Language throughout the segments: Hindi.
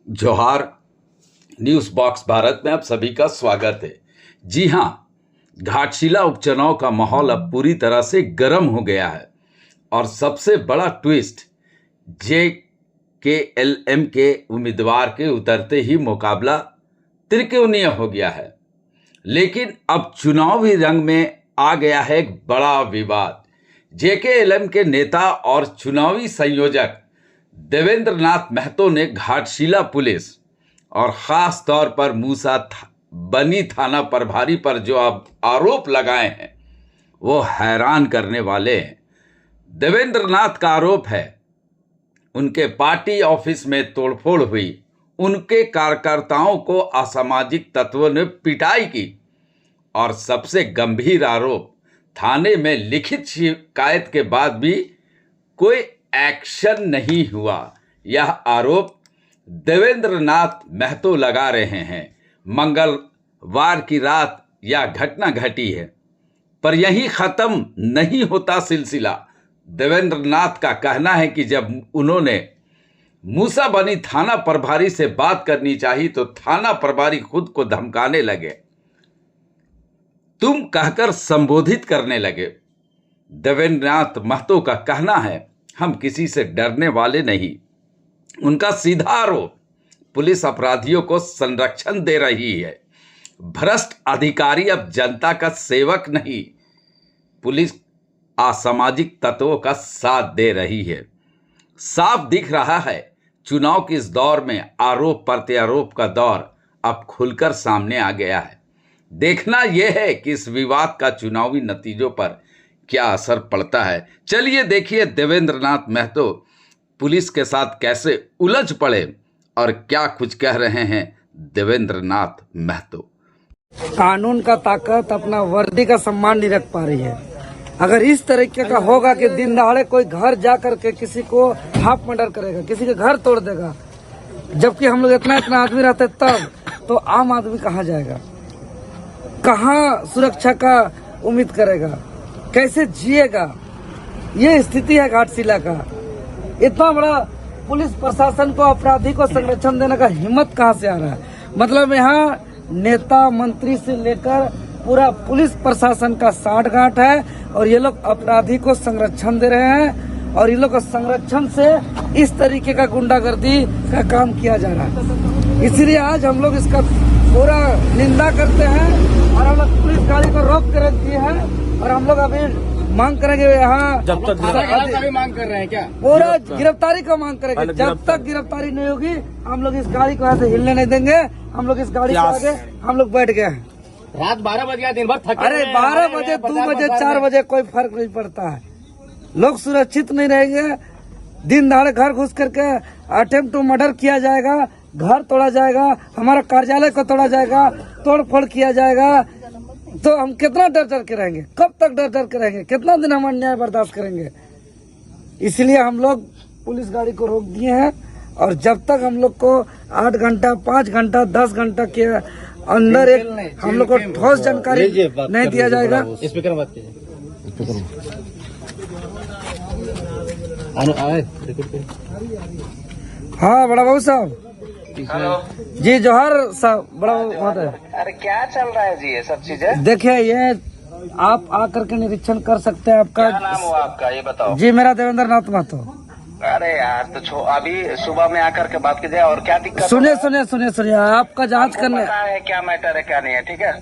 जोहार। न्यूज़ बॉक्स भारत में आप सभी का स्वागत है। जी हां, घाटशिला उपचुनाव का माहौल अब पूरी तरह से गर्म हो गया है और सबसे बड़ा ट्विस्ट JKLM के उम्मीदवार के उतरते ही मुकाबला त्रिकोणीय हो गया है। लेकिन अब चुनावी रंग में आ गया है एक बड़ा विवाद। JKLM के नेता और चुनावी संयोजक देवेंद्र नाथ महतो ने घाटशिला पुलिस और खास तौर पर मूसा बनी थाना प्रभारी पर जो अब आरोप लगाए हैं वो हैरान करने वाले हैं। देवेंद्र नाथ का आरोप है उनके पार्टी ऑफिस में तोड़फोड़ हुई, उनके कार्यकर्ताओं को असामाजिक तत्वों ने पिटाई की और सबसे गंभीर आरोप, थाने में लिखित शिकायत के बाद भी कोई एक्शन नहीं हुआ। यह आरोप देवेंद्र नाथ महतो लगा रहे हैं। मंगलवार की रात यह घटना घटी है, पर यहीं खत्म नहीं होता सिलसिला। देवेंद्र नाथ का कहना है कि जब उन्होंने मूसा बनी थाना प्रभारी से बात करनी चाहिए तो थाना प्रभारी खुद को धमकाने लगे, तुम कहकर संबोधित करने लगे। देवेंद्र नाथ महतो का कहना है हम किसी से डरने वाले नहीं। उनका सीधा आरोप, पुलिस अपराधियों को संरक्षण दे रही है। भ्रष्ट अधिकारी अब जनता का सेवक नहीं, पुलिस असामाजिक तत्वों का साथ दे रही है। साफ दिख रहा है चुनाव के इस दौर में आरोप प्रत्यारोप का दौर अब खुलकर सामने आ गया है। देखना यह है कि इस विवाद का चुनावी नतीजों पर क्या असर पड़ता है। चलिए देखिए देवेंद्र नाथ महतो पुलिस के साथ कैसे उलझ पड़े और क्या कुछ कह रहे हैं देवेंद्र नाथ महतो। कानून का ताकत अपना वर्दी का सम्मान नहीं रख पा रही है। अगर इस तरीके का होगा कि दिन दहाड़े कोई घर जा करके किसी को हाफ मर्डर करेगा, किसी के घर तोड़ देगा, जबकि हम लोग इतना आदमी रहते तब, तो आम आदमी कहाँ जाएगा, कहाँ सुरक्षा का उम्मीद करेगा, कैसे जिएगा। ये स्थिति है घाटशिला का। इतना बड़ा पुलिस प्रशासन को, अपराधी को संरक्षण देने का हिम्मत कहाँ से आ रहा है। मतलब यहाँ नेता मंत्री से लेकर पूरा पुलिस प्रशासन का साठगांठ है और ये लोग अपराधी को संरक्षण दे रहे हैं और ये लोग का संरक्षण से इस तरीके का गुंडागर्दी का काम किया जा रहा है। इसीलिए आज हम लोग इसका पूरा निंदा करते हैं और हम लोग पुलिस गाड़ी को रोक कर रख दिए हैं और हम लोग अभी मांग करेंगे यहाँ जब तक मांग कर रहे हैं क्या पूरा गिरफ्तारी का मांग करेंगे। जब तक गिरफ्तारी नहीं होगी हम लोग इस गाड़ी को यहाँ से हिलने नहीं देंगे। हम लोग इस गाड़ी के आगे हम लोग बैठ गए हैं। रात 12 बजे दिन भर थके। अरे 12 बजे 2 बजे 4 बजे कोई फर्क नहीं पड़ता है। लोग सुरक्षित नहीं रहेंगे। दिन दहाड़े घर घुस करके अटेम्प्ट टू मर्डर किया जाएगा, घर तोड़ा जाएगा, हमारा कार्यालय को तोड़ा जाएगा, तोड़ फोड़ किया जाएगा, तो हम कितना डर के रहेंगे, कब तक डर के रहेंगे, कितना दिन हम अन्याय बर्दाश्त करेंगे। इसलिए हम लोग पुलिस गाड़ी को रोक दिए हैं और जब तक हम लोग को 8 घंटा 5 घंटा 10 घंटा के अंदर एक हम लोग को ठोस जानकारी नहीं दिया जाएगा। स्पीकर बात कीजिए। हाँ बड़ा बाबू साहब जी, जोहार साहब। बड़ा महोदय, अरे क्या चल रहा है जी ये सब चीजें? देखिए ये आप आकर के निरीक्षण कर सकते हैं। आपका क्या नाम हुआ आपका ये बताओ? जी मेरा देवेंद्र नाथ महतो। अरे यार तो अभी सुबह में आकर के बात कीजिए। और क्या दिक्कत? सुनिए आपका जांच करने पता है क्या मैटर है क्या नहीं है, ठीक है?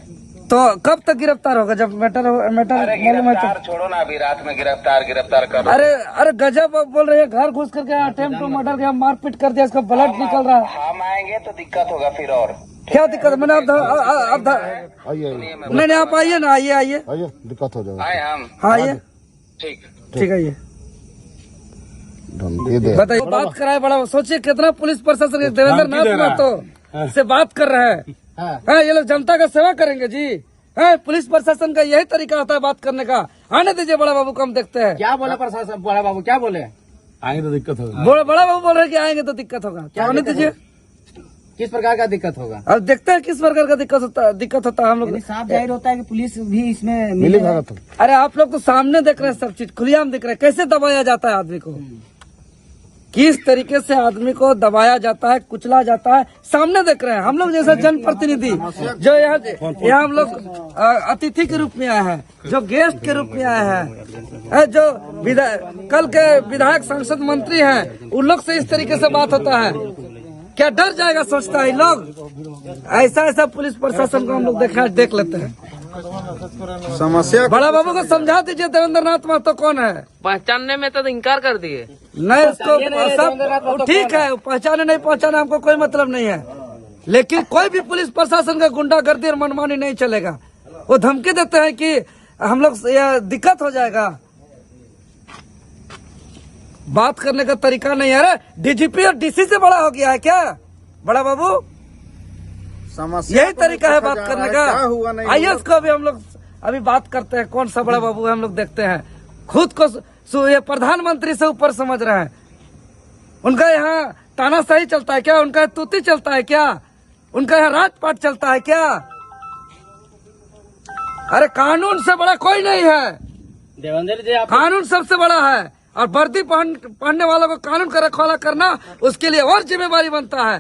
तो कब तक गिरफ्तार होगा जब मैटर अरे मालूम है गिरफ्तार छोड़ो ना, अभी रात में गिरफ्तार कर। अरे गजब बोल रहे हैं। घर घुस करके अटेम्प्ट टू मर्डर किया, मारपीट कर दिया, इसका ब्लड निकल रहा है। हम आएंगे तो दिक्कत होगा फिर। और क्या दिक्कत है? मैंने आप नहीं आप आइए ना, आइए दिक्कत हो जाएगा। आए हम। हाँ आइए, ठीक है ये बताइए। बात कराए बड़ा, सोचिए कितना पुलिस प्रशासन देवेंद्र नाथ महतो से बात कर रहे हैं। हाँ, ये लोग जनता का सेवा करेंगे जी। है पुलिस प्रशासन का यही तरीका होता है बात करने का। आने दीजिए बड़ा बाबू को, हम देखते हैं क्या बोले प्रशासन। बड़ा बाबू क्या बोले? आएंगे तो दिक्कत होगा। बड़ा बाबू बोल रहे हैं कि आएंगे तो दिक्कत होगा। क्या आने दीजिए। किस प्रकार का दिक्कत होगा? अब देखते हैं किस प्रकार का दिक्कत होता है। हम लोग साफ जाहिर होता है कि पुलिस भी इसमें मिली भगत। अरे आप लोग तो सामने देख रहे हैं, सब चीज खुलेआम दिख रहा है। कैसे दबाया जाता है आदमी को। किस तरीके से आदमी को दबाया जाता है, कुचला जाता है, सामने देख रहे हैं। हम लोग जैसा जनप्रतिनिधि जो यहाँ हम लोग अतिथि के रूप में आए हैं, जो गेस्ट के रूप में आए हैं, जो कल के विधायक, सांसद, मंत्री हैं, उन लोग से इस तरीके से बात होता है, क्या डर जाएगा सोचता है लोग। ऐसा पुलिस प्रशासन को हम लोग देख लेते हैं। समस्या बड़ा बाबू को समझा दीजिए देवेंद्र नाथ महतो कौन है। पहचानने में तो इनकार कर दिए। नहीं, उसको सब ठीक है, पहचाने नहीं पहचाने हमको कोई मतलब नहीं है, लेकिन कोई भी पुलिस प्रशासन का गुंडागर्दी और मनमानी नहीं चलेगा। वो धमकी देते हैं कि हम लोग ये दिक्कत हो जाएगा। बात करने का तरीका नहीं है। अरे डीजीपी और डीसी से बड़ा हो गया है क्या बड़ा बाबू? समस्या यही तरीका है बात करने का। आइए उसको अभी हम लोग अभी बात करते हैं, कौन सा बड़ा बाबू है हम लोग देखते हैं। खुद को ये प्रधानमंत्री से ऊपर समझ रहे हैं। उनका यहाँ तानाशाही चलता है क्या? उनका तूती चलता है क्या? उनका यहाँ राजपाट चलता है क्या? अरे कानून से बड़ा कोई नहीं है। देवेंद्र जी, आप कानून सबसे बड़ा है, और वर्दी पहनने वालों को कानून का रखवाला करना उसके लिए और जिम्मेवारी बनता है।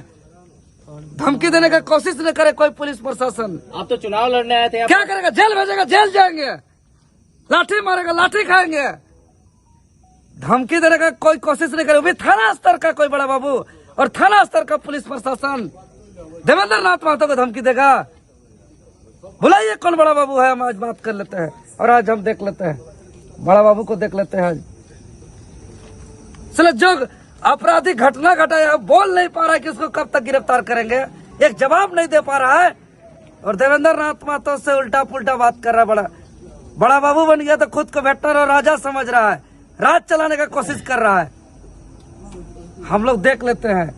धमकी देने का कोशिश न करे कोई पुलिस प्रशासन। आप तो चुनाव लड़ने आए थे, क्या करेगा? जेल भेजेगा, जेल जाएंगे, लाठी मारेगा, लाठी खाएंगे। धमकी देने का कोई कोशिश नहीं करे। वो भी थाना स्तर का कोई बड़ा बाबू और थाना स्तर का पुलिस प्रशासन देवेंद्र नाथ महतो को धमकी देगा? बुलाइए कौन बड़ा बाबू है, हम आज बात कर लेते हैं और आज हम देख लेते हैं बड़ा बाबू को, देख लेते हैं आज। चलो, जो आपराधिक घटना घटाया बोल नहीं पा रहा है कि उसको कब तक गिरफ्तार करेंगे, एक जवाब नहीं दे पा रहा है, और देवेंद्र नाथ महतो से उल्टा पुल्टा बात कर रहा है। बड़ा बाबू बन गया तो खुद को बेटर और राजा समझ रहा है, राज चलाने का कोशिश कर रहा है। हम लोग देख लेते हैं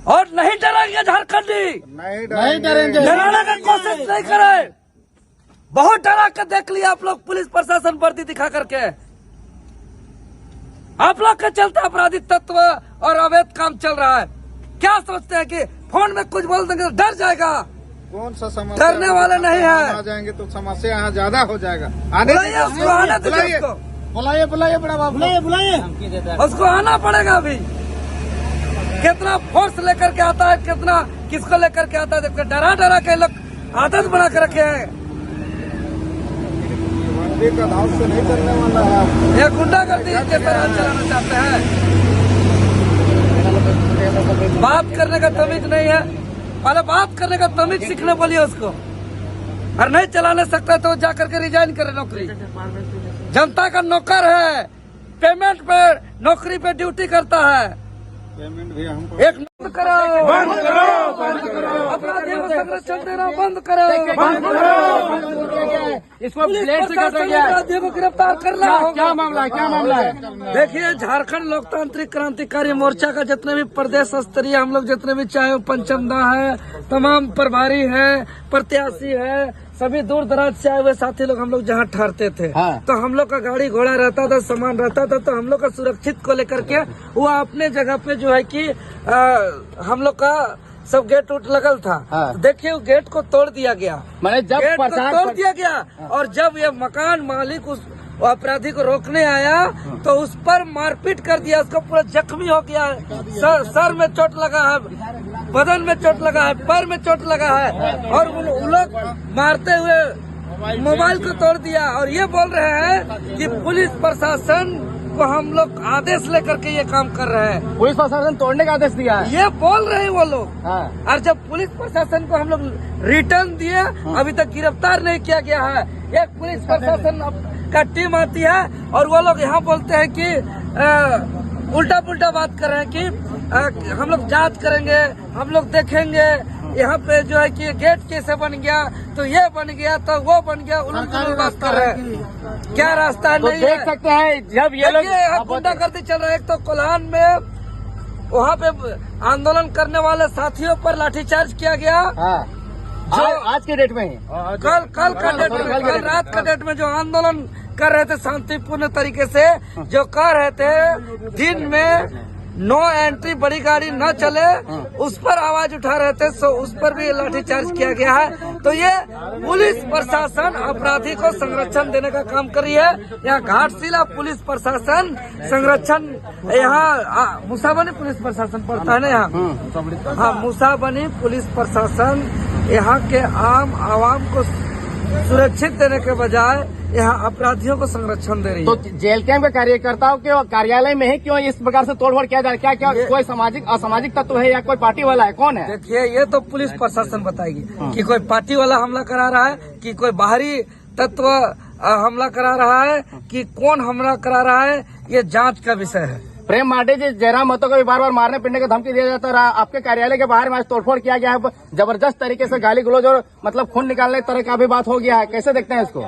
और नहीं डरेंगे झारखंडी, नहीं डरेंगे, डराने का कोशिश नहीं करे। बहुत डरा कर देख लिया आप लोग पुलिस प्रशासन वर्दी दिखा करके। आप लोग के चलते आपराधिक तत्व और अवैध काम चल रहा है। क्या सोचते हैं कि फोन में कुछ बोल देंगे तो डर जाएगा? कौन सा समस्या? डरने वाले नहीं है। आ जाएंगे तो समस्या यहाँ ज्यादा हो जाएगा। बुलाइए उसको, आने दीजिए उसको, बुलाइए बड़ा बाबू, बुलाइए। उसको आना पड़ेगा अभी। कितना फोर्स लेकर के आता है, कितना किसको लेकर के आता है, देखो डरा के लोग आदत बना के रखे हैं। का धाव से नहीं करने वाला है। ये गुंडागर्दी के तरह चलाना चाहते हैं। बात करने का तमीज नहीं है, पहले बात करने का तमीज सीखने बोलिए उसको। और नहीं चलाने सकता तो जाकर के रिजाइन करे नौकरी। जनता का नौकर है, पेमेंट पे नौकरी पे ड्यूटी करता है। पेमेंट भी हमको एक बंद करो, अपराधियों को संरक्षण देना बंद करो, इसको प्लेट से काटा गया। अपराधियों को गिरफ्तार करना होगा। क्या मामला है? देखिए, झारखंड लोकतांत्रिक क्रांतिकारी मोर्चा का जितने भी प्रदेश स्तरीय हम लोग जितने भी, चाहे वो पंचमदा है, तमाम प्रभारी है, प्रत्याशी है, सभी दूर दराज से आए हुए साथी लोग हम लोग जहाँ ठहरते थे, तो हम लोग का गाड़ी घोड़ा रहता था, सामान रहता था, तो हम लोग का सुरक्षित को लेकर के वो अपने जगह पे जो है कि हम लोग का सब गेट उट लगल था। तो देखिए, वो गेट को तोड़ दिया गया, मैंने जब गेट को तोड़ दिया गया, और जब ये मकान मालिक उस अपराधी को रोकने आया तो उस पर मारपीट कर दिया, उसको पूरा जख्मी हो गया। सर में चोट लगा है, बदन में चोट लगा है, पैर में चोट लगा है, और उन लोग मारते हुए मोबाइल को तोड़ दिया। और ये बोल रहे हैं कि पुलिस प्रशासन को हम लोग आदेश लेकर के ये काम कर रहे हैं। पुलिस प्रशासन तोड़ने का आदेश दिया है, ये बोल रहे हैं वो लोग। और जब पुलिस प्रशासन को हम लोग रिटर्न दिए, अभी तक गिरफ्तार नहीं किया गया है। एक पुलिस प्रशासन का टीम आती है और वो लोग यहाँ बोलते हैं कि उल्टा पुल्टा बात कर रहे हैं कि हम लोग जांच करेंगे, हम लोग देखेंगे, यहाँ पे जो है कि गेट कैसे बन गया, तो ये बन गया, तो वो बन गया, उन्होंने बात कर रहे हैं। क्या रास्ता तो नहीं देख है? सकते हैं जब ये लोग गुंडागर्दी चल रहा है। एक तो कोल्हान में वहाँ पे आंदोलन करने वाले साथियों पर लाठीचार्ज किया गया, जो आज के डेट में कल का डेट में, कल रात का डेट में जो आंदोलन कर रहे थे शांतिपूर्ण तरीके से, जो कर रहे थे, दिन में नो एंट्री बड़ी गाड़ी न चले उस पर आवाज उठा रहे थे, सो उस पर भी लाठीचार्ज किया गया है। तो ये पुलिस प्रशासन अपराधी को संरक्षण देने का काम कर रही है। यहाँ घाटशिला पुलिस प्रशासन संरक्षण, यहाँ मूसाबनी पुलिस प्रशासन पड़ता है ना, यहाँ हाँ मूसाबनी पुलिस प्रशासन यहाँ के आम आवाम को सुरक्षित देने के बजाय यहाँ अपराधियों को संरक्षण दे रही है। तो जेल कैंप के कार्यकर्ताओं के कार्यालय में ही क्यों इस प्रकार से तोड़फोड़ किया जा रहा है? क्या कोई सामाजिक असामाजिक तत्व है या कोई पार्टी वाला है, कौन है? देखिए ये तो पुलिस प्रशासन बताएगी कि कोई पार्टी वाला हमला करा रहा है कि कोई बाहरी तत्व हमला करा रहा है कि कौन हमला करा रहा है, ये जांच का विषय है। प्रेम माटे जी, जयराम महतो को भी बार बार मारने पीटने का धमकी दिया जाता रहा। आपके कार्यालय के बाहर में आज तोड़फोड़ किया गया है, जबरदस्त तरीके से गाली गलौज और मतलब खून निकालने तरह का भी बात हो गया है। कैसे देखते हैं इसको?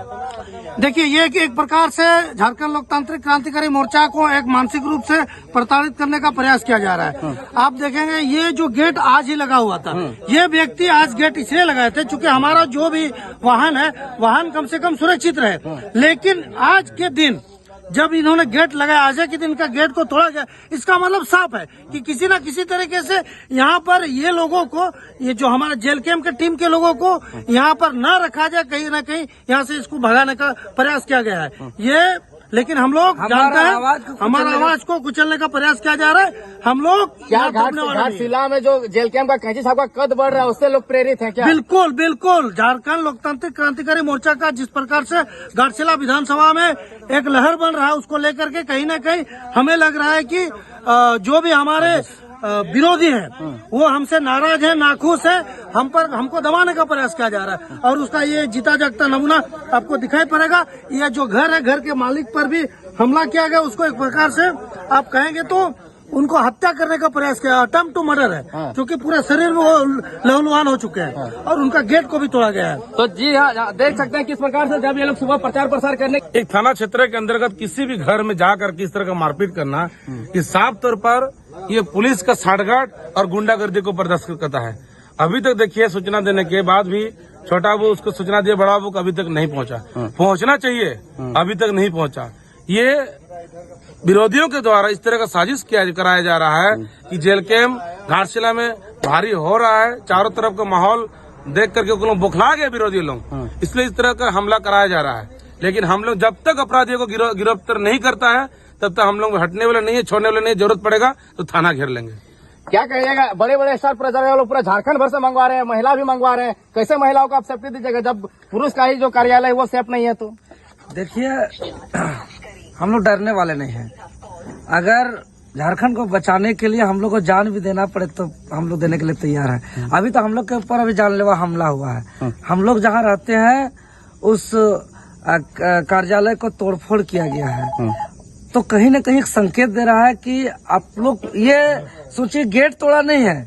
देखिए ये एक प्रकार से झारखंड लोकतांत्रिक क्रांतिकारी मोर्चा को एक मानसिक रूप से प्रताड़ित करने का प्रयास किया जा रहा है। आप देखेंगे ये जो गेट आज ही लगा हुआ था, ये व्यक्ति आज गेट इसलिए लगाए थे क्योंकि हमारा जो भी वाहन है, वाहन कम से कम सुरक्षित रहे। लेकिन आज के दिन जब इन्होंने गेट लगाया, आज के दिन का गेट को तोड़ा गया, इसका मतलब साफ है कि किसी न किसी तरीके से यहाँ पर ये लोगों को, ये जो हमारा जेल कैंप के टीम के लोगों को यहाँ पर न रखा जाए, कहीं न कहीं यहाँ से इसको भगाने का प्रयास किया गया है। ये लेकिन हम लोग जानते हैं हमारा आवाज को कुचलने का प्रयास किया जा रहा है। हम लोग क्या घाटशिला में जो जेल कैंप का कैंची साहब का कद बढ़ रहा है उससे लोग प्रेरित हैं क्या? बिल्कुल बिल्कुल, झारखंड लोकतांत्रिक क्रांतिकारी मोर्चा का जिस प्रकार से घाटशिला विधानसभा में एक लहर बन रहा है, उसको लेकर के कहीं न कहीं हमें लग रहा है कि जो भी हमारे विरोधी हैं वो हमसे नाराज है, नाखुश है, हमको दबाने का प्रयास किया जा रहा है। और उसका ये जीता जागता नमूना आपको दिखाई पड़ेगा। ये जो घर है, घर के मालिक पर भी हमला किया गया, उसको एक प्रकार से आप कहेंगे तो उनको हत्या करने का प्रयास किया, अटेम्प्ट टू मर्डर है, क्योंकि पूरे शरीर में वो लहूलुहान हो चुके हैं और उनका गेट को भी तोड़ा गया है। तो जी हाँ, देख सकते हैं किस प्रकार से जब ये लोग सुबह प्रचार प्रसार करने एक थाना क्षेत्र के अंतर्गत किसी भी घर में जाकर किस तरह का मारपीट करना, ये साफ तौर पर ये पुलिस का साठगांठ और गुंडागर्दी को प्रदर्शित करता है। अभी तक देखिए सूचना देने के बाद भी छोटा वो उसको सूचना दिया, बड़ा वो अभी तक नहीं पहुंचा। पहुंचना चाहिए, अभी तक नहीं पहुंचा। ये विरोधियों के द्वारा इस तरह का साजिश कराया जा रहा है कि जेल कैंप घाटशिला में भारी हो रहा है। चारों तरफ का माहौल देख करके लोग बौखला गए विरोधी लोग, इसलिए इस तरह का हमला कराया जा रहा है। लेकिन हम लोग जब तक अपराधियों को गिरफ्तार नहीं करता है तब तक हम लोग हटने वाले नहीं है, छोड़ने वाले नहीं। जरूरत पड़ेगा तो थाना घेर लेंगे। क्या कहिएगा? बड़े बड़े स्टार प्रचारक लोग पूरा झारखंड भर से मंगवा रहे हैं, महिला भी मंगवा रहे हैं। कैसे महिलाओं को आप सेफ्टी दीजिएगा जब पुरुष का ही जो कार्यालय है वो सेफ नहीं है? तो देखिए हम लोग डरने वाले नहीं हैं। अगर झारखंड को बचाने के लिए हम लोग को जान भी देना पड़े तो हम लोग देने के लिए तैयार हैं। अभी तो हम लोग के ऊपर अभी जानलेवा हमला हुआ है। हम लोग जहाँ रहते हैं उस कार्यालय को तोड़फोड़ किया गया है, तो कहीं न कहीं एक संकेत दे रहा है कि आप लोग ये सोचिए गेट तोड़ा नहीं है,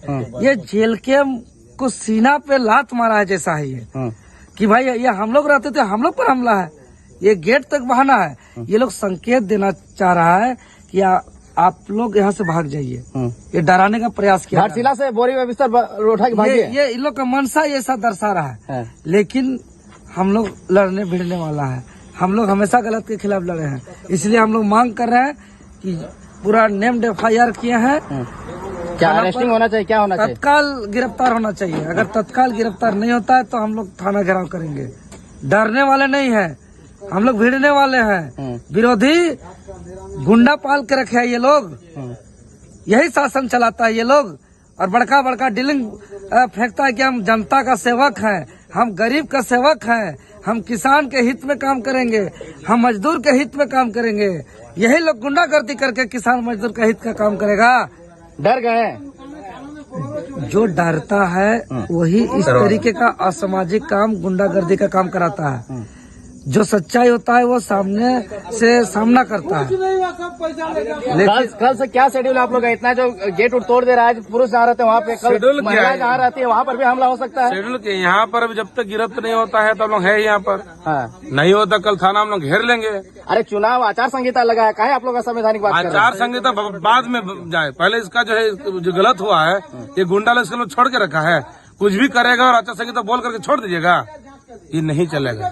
ये जेल कैंप को सीना पे लात मारा है जैसा है ये कि भाई ये हम लोग रहते थे, हम लोग पर हमला है, ये गेट तक बहाना है। ये लोग संकेत देना चाह रहा है कि आप लोग यहाँ से भाग जाइए, ये डराने का प्रयास किया। घाटशिला से बोरी बिस्तर उठा के भागिए, ये इन लोग का मनसा ये ऐसा दर्शा रहा है। लेकिन हम लोग लड़ने भिड़ने वाला है, हम लोग हमेशा गलत के खिलाफ लड़े हैं, इसलिए हम लोग मांग कर रहे हैं कि पूरा नेम्ड FIR किए हैं। क्या अरेस्टिंग होना चाहिए? क्या होना चाहिए? तत्काल गिरफ्तार होना चाहिए। अगर तत्काल गिरफ्तार नहीं होता है तो हम लोग थाना घेराव करेंगे। डरने वाले नहीं है, हम लोग भिड़ने वाले हैं। विरोधी गुंडा पाल के रखे हैं ये लोग, यही शासन चलाता है ये लोग, और बड़का बड़का डीलिंग फेंकता है कि हम जनता का सेवक हैं, हम गरीब का सेवक हैं, हम किसान के हित में काम करेंगे, हम मजदूर के हित में काम करेंगे। यही लोग गुंडागर्दी करके किसान मजदूर के हित का काम करेगा। डर गए? जो डरता है वही इस तरीके का असामाजिक काम, गुंडागर्दी का काम कराता है। जो सच्चाई होता है वो सामने से सामना करता है। कल से क्या शेड्यूल आप लोग का? इतना जो गेट उठ तोड़ दे रहा है, पुरुष जहाँ रहते हैं वहाँ पे, कल महिला जहाँ रहती है वहाँ पर भी हमला हो सकता है। शेड्यूल के यहाँ पर जब तक गिरफ्त नहीं होता है तब लोग है यहाँ पर। नहीं होता कल थाना हम लोग घेर लेंगे। अरे चुनाव आचार संहिता लगा है, काहे आप लोग असंवैधानिक बात कर रहे हैं? आचार संहिता बाद में जाए, पहले इसका जो है जो गलत हुआ है, ये गुंडा लोग इसके लोग छोड़ के रखा है। कुछ भी करेगा और आचार संहिता बोल करके छोड़ दीजिएगा, ये नहीं चलेगा।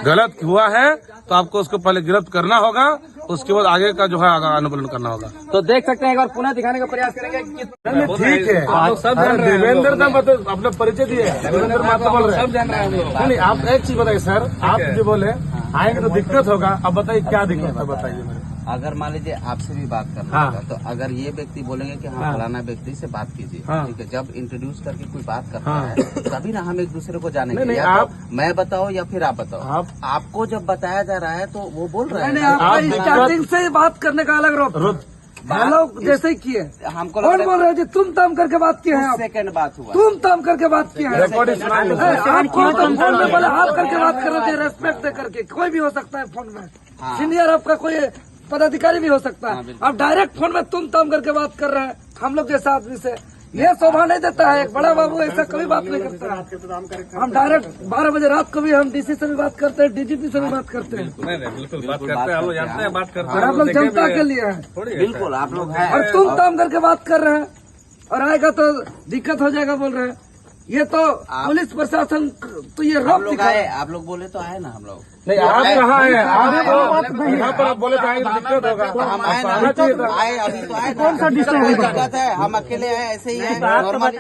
गलत हुआ है तो आपको उसको पहले गिरफ्त करना होगा, उसके बाद आगे का जो है आंदोलन करना होगा। तो देख सकते हैं, एक बार पुनः दिखाने का प्रयास करेंगे कि ठीक है, आप लोग सब जान रहे हैं। देवेंद्र का मतलब अपना परिचय दिए, देवेंद्र माता बोल रहे हैं, सब जान रहे हैं। नहीं, आप एक चीज बताइए सर, आप जो बोले आएंगे तो दिक्कत होगा, अब बताइए क्या दिक्कत है, बताइए मेरे। अगर मान लीजिए आपसे भी बात करना हाँ। होगा, तो अगर ये व्यक्ति बोलेंगे कि हाँ फलाना व्यक्ति से बात कीजिए, हाँ। ठीक है, जब इंट्रोड्यूस करके कोई बात करता हाँ। है तभी ना हम एक दूसरे को जानेंगे। नहीं, या आप- तो मैं बताओ या फिर आप बताओ। आपको जब बताया जा रहा है तो वो बोल रहे नहीं, हैं। आपका स्टार्टिंग से ही बात करने का अलग रूप हम लोग जैसे ही किए। हमको कौन बोल रहे हैं जी? तुम ताम करके बात किए हैं आप? सेकंड बात हुआ। तुम ताम करके बात किए हैं। रिकॉर्डिंग सुना लो। आप फोन में बोले हाथ करके बात कर रहे थे, रेस्पेक्ट दे करके। कोई भी हो सकता है फोन में, सीनियर आपका कोई पदाधिकारी भी हो सकता है। आप डायरेक्ट फोन में तुम ताम करके बात कर रहे हैं हम लोग जैसे आदमी से। ये शोभा नहीं देता है। एक बड़ा बाबू ऐसा कभी बात नहीं करता है। हम डायरेक्ट 12 बजे रात को भी हम डीसी से भी बात करते हैं, डीजीपी से भी बात करते हैं। नहीं, बिल्कुल बात करते हैं, हम लोग जानते हैं, बात करते और आप लोग जनता के लिए हैं बिल्कुल आप लोग हैं। और तुम ताम करके बात कर रहे हैं और आएगा तो दिक्कत हो जाएगा बोल रहे हैं। ये तो पुलिस प्रशासन तो ये हम रोक लोग दिखा आए, आप लोग बोले तो आए ना हम लोग। नहीं, आप कहाँ आए? आप यहाँ पर आप बोले तो आएंगे तो दिक्कत होगा। हम आए ना, आना चाहिए था। आए, अभी तो आए। कौन सा दिक्कत है? हम अकेले आए, ऐसे ही है नॉर्मल।